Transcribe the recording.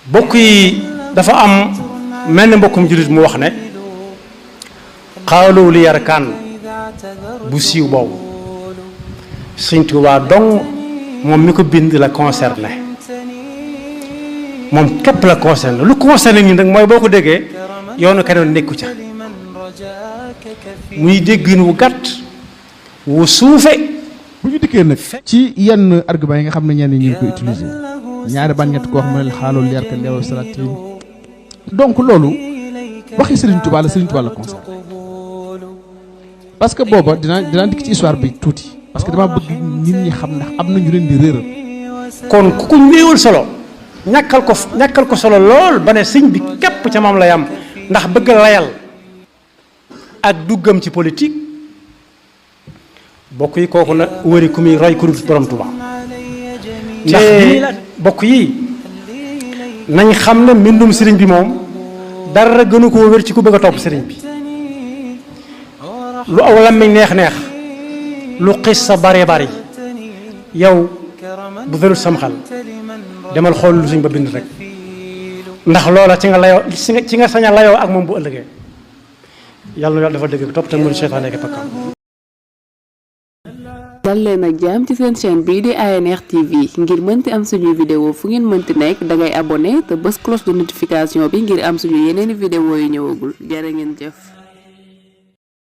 bokk yi dafa am mel ni mbokkum jullit mu wax ne xaalu li yarkaan bu siiw boobu Sëñ Tuubaa dong moom mi ko bind la concerné moom képp la concerné lu concerné ñun rek mooy boo ko déggee yoonu keneen nekku ca muy déggin wu gàtt wu suufe. bu ñu dikkee nag ci yenn argument yi nga xam ne ñenn ñi ngi ko utiliser ñaari ban ñett koo xam ne xaalul leer ka leew salatin donc loolu waxi Serigne Touba la concerné parce que booba dinaa dikk ci histoire bi tuuti parce que dama bëgg nit ñi xam ndax am na ñu leen di réeral. kon ku ko néewal solo ñàkkal ko solo lool ba ne sëñ bi képp ca moom lay am ndax bëgg layal ak duggam ci politique bokk yi kooku na wëri ku muy roy ku dul borom Touba ndax bokk yi nañ xam ne mbindum sëriñ bi moom dara gënu koo wér ci ku bëgg a topp sëriñ bi lu aw làmmiñ neex lu xis sa bare bari yow bu verul sam xal demal xool lu suñ ba bind rek ndax loola ci nga layoo ci nga sañ a layoo ak moom bu ëllëgee yàlla na yàlla dafa dëgg topp te mu seytaane ak pakkam. dal leen ak jàmm ci seen chaîne bii di ANR TV ngir mënti am suñuy vidéo fu ngeen mënti nekk dangay abonné te bës cloche de notification bi ngir am suñu yeneeni vidéo yu ñëwagul jërë ngeen jëf.